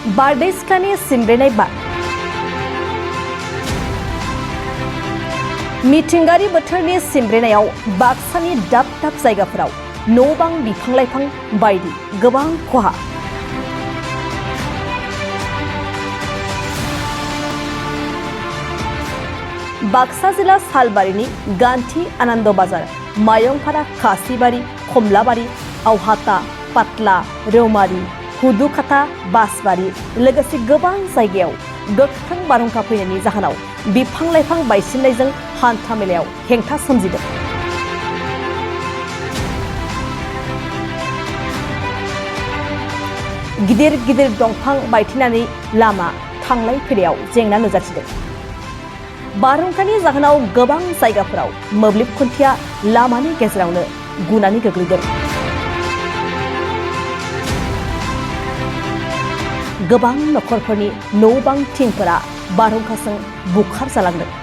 बारदै सिख्लानि सिमब्रेनाय बार मिथिंगायारि बोथोरनि सिमब्रेनायाव बाक्सानि दाब दाब जायगाफोराव न' बां बिफां लाइफां बायदि गोबां खहा। बाक्सा जिल्ला सालबारिनि गान्थि आनन्द बाजार, मायंपारा, खासिबारि, खमलाबारि, आवहाता, पातला, रौमारि, हुदुखाता, बासबारि लोगोसे गोबां जायगायाव गोख्रों बारहुंखा फैनायनि जाहोनाव बिफां लाइफां बायसिननायजों हान्था मेलायाव हेंथा सोमजिदों। गिदिर गिदिर दंफां बायथेनानै लामा थांलाय फैलायाव जेंना नुजाथिदों। बारहुंखानि जाहोनाव गोबां जायगाफोराव मोब्लिब खुन्थिया लामानि गेजेरावनो गुनानै गोग्लैदों। गोबां नखरफोरनि न' बां थिंफोरा बारहुंखाजों बुखार जालांदों।